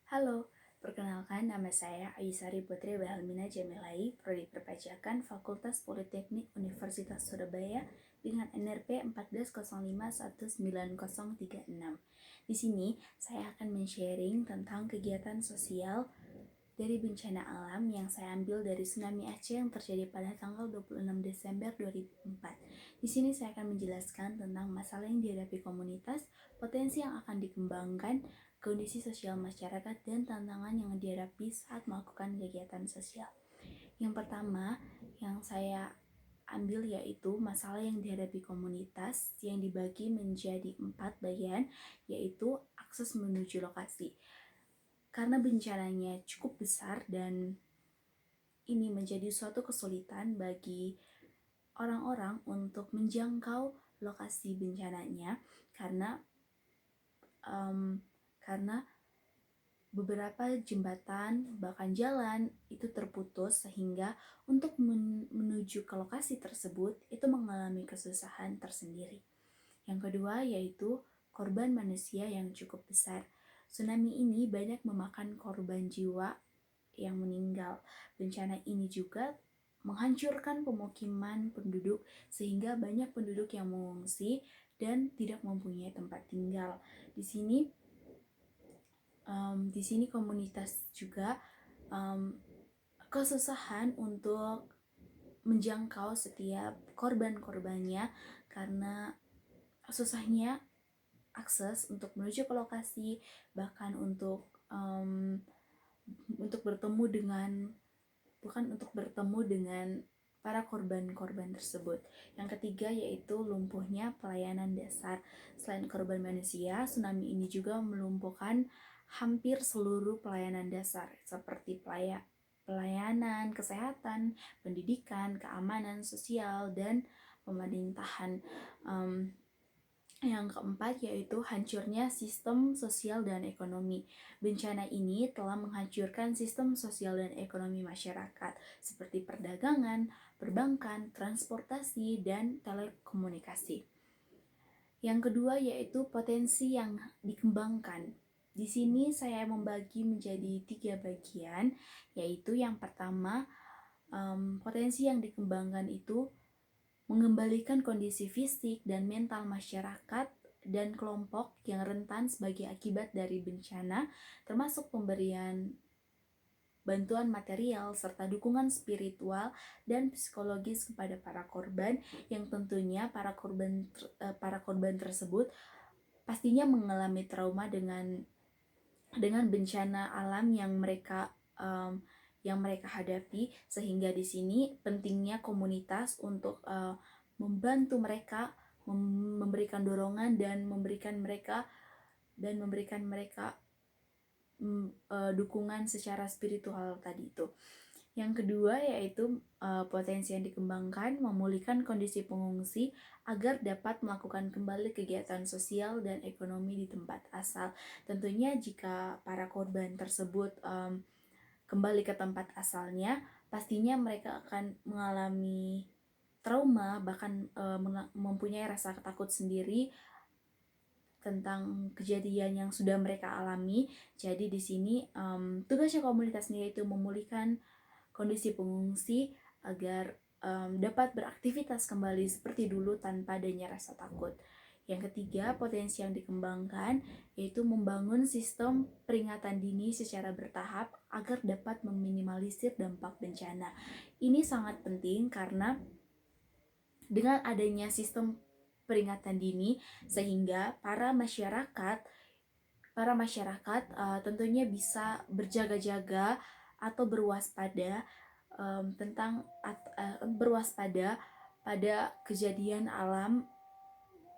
Halo, perkenalkan nama saya Aisari Putri Bahelmina Jamilai, Prodi Perpajakan Fakultas Politeknik Universitas Surabaya dengan NRP 14051936. Di sini saya akan men-sharing tentang kegiatan sosial dari bencana alam yang saya ambil dari tsunami Aceh yang terjadi pada tanggal 26 Desember 2004. Di sini saya akan menjelaskan tentang masalah yang dihadapi komunitas, potensi yang akan dikembangkan, kondisi sosial masyarakat, dan tantangan yang dihadapi saat melakukan kegiatan sosial. Yang pertama yang saya ambil yaitu masalah yang dihadapi komunitas yang dibagi menjadi 4 bagian, yaitu akses menuju lokasi. Karena bencananya cukup besar dan ini menjadi suatu kesulitan bagi orang-orang untuk menjangkau lokasi bencananya karena karena beberapa jembatan bahkan jalan itu terputus sehingga untuk menuju ke lokasi tersebut itu mengalami kesusahan tersendiri. Yang kedua yaitu korban manusia yang cukup besar. Tsunami ini banyak memakan korban jiwa yang meninggal. Bencana ini juga menghancurkan pemukiman penduduk sehingga banyak penduduk yang mengungsi dan tidak mempunyai tempat tinggal. Di sini komunitas juga kesusahan untuk menjangkau setiap korban-korbannya karena susahnya akses untuk menuju ke lokasi, bahkan untuk bertemu dengan para korban-korban tersebut. Yang ketiga yaitu lumpuhnya pelayanan dasar. Selain korban manusia, tsunami ini juga melumpuhkan hampir seluruh pelayanan dasar seperti pelayanan kesehatan, pendidikan, keamanan sosial, dan pemerintahan. Yang keempat yaitu hancurnya sistem sosial dan ekonomi. Bencana ini telah menghancurkan sistem sosial dan ekonomi masyarakat seperti perdagangan, perbankan, transportasi, dan telekomunikasi. Yang kedua yaitu potensi yang dikembangkan. Di sini saya membagi menjadi 3 bagian, yaitu yang pertama potensi yang dikembangkan itu mengembalikan kondisi fisik dan mental masyarakat dan kelompok yang rentan sebagai akibat dari bencana, termasuk pemberian bantuan material serta dukungan spiritual dan psikologis kepada para korban, yang tentunya para korban tersebut pastinya mengalami trauma dengan bencana alam yang mereka hadapi, sehingga di sini pentingnya komunitas untuk membantu mereka, memberikan dorongan dan memberikan mereka dukungan secara spiritual tadi itu. Yang kedua yaitu potensi yang dikembangkan memulihkan kondisi pengungsi agar dapat melakukan kembali kegiatan sosial dan ekonomi di tempat asal. Tentunya jika para korban tersebut kembali ke tempat asalnya, pastinya mereka akan mengalami trauma, bahkan mempunyai rasa takut sendiri tentang kejadian yang sudah mereka alami. Jadi di sini tugasnya komunitas sendiri itu memulihkan kondisi pengungsi agar dapat beraktivitas kembali seperti dulu tanpa adanya rasa takut. Yang ketiga, potensi yang dikembangkan yaitu membangun sistem peringatan dini secara bertahap agar dapat meminimalisir dampak bencana. Ini sangat penting karena dengan adanya sistem peringatan dini sehingga para masyarakat tentunya bisa berjaga-jaga atau berwaspada berwaspada pada kejadian alam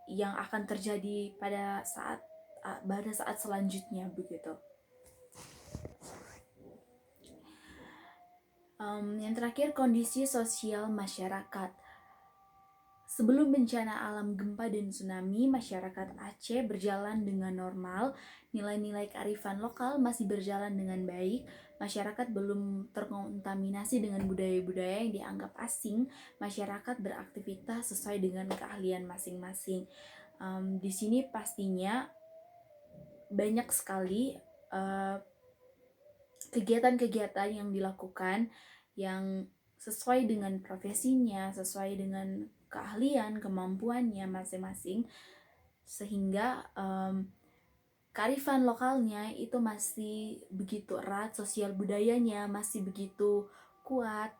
yang akan terjadi pada saat selanjutnya begitu. Yang terakhir, kondisi sosial masyarakat. Sebelum bencana alam gempa dan tsunami, masyarakat Aceh berjalan dengan normal, nilai-nilai kearifan lokal masih berjalan dengan baik, masyarakat belum terkontaminasi dengan budaya-budaya yang dianggap asing, masyarakat beraktivitas sesuai dengan keahlian masing-masing. Di sini pastinya banyak sekali kegiatan-kegiatan yang dilakukan yang sesuai dengan profesinya, sesuai dengan keahlian, kemampuannya masing-masing, sehingga kearifan lokalnya itu masih begitu erat, sosial budayanya masih begitu kuat,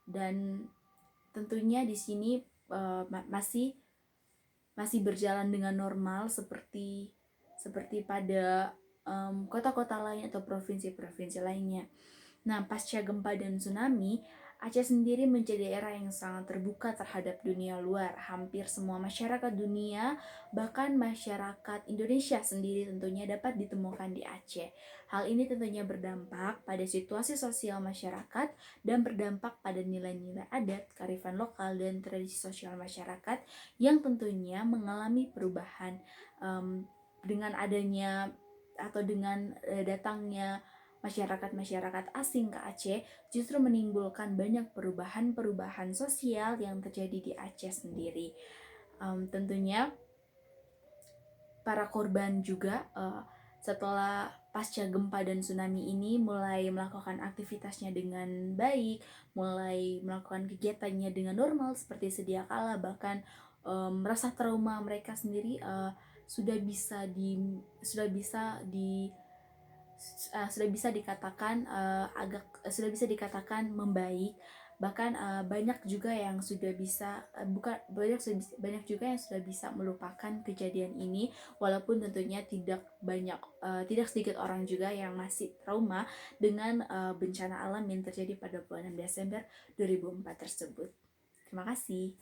dan tentunya di sini masih berjalan dengan normal seperti pada kota-kota lain atau provinsi-provinsi lainnya. Nah, pasca gempa dan tsunami, Aceh sendiri menjadi daerah yang sangat terbuka terhadap dunia luar. Hampir semua masyarakat dunia, bahkan masyarakat Indonesia sendiri tentunya dapat ditemukan di Aceh. Hal ini tentunya berdampak pada situasi sosial masyarakat dan berdampak pada nilai-nilai adat, kearifan lokal, dan tradisi sosial masyarakat yang tentunya mengalami perubahan dengan adanya atau dengan datangnya masyarakat-masyarakat asing ke Aceh justru menimbulkan banyak perubahan-perubahan sosial yang terjadi di Aceh sendiri. Tentunya para korban juga setelah pasca gempa dan tsunami ini mulai melakukan aktivitasnya dengan baik, mulai melakukan kegiatannya dengan normal seperti sedia kala, bahkan rasa trauma mereka sendiri sudah bisa dikatakan sudah bisa dikatakan membaik, bahkan banyak juga yang sudah bisa banyak juga yang sudah bisa melupakan kejadian ini, walaupun tentunya tidak sedikit orang juga yang masih trauma dengan bencana alam yang terjadi pada bulan Desember 2004 tersebut. Terima kasih.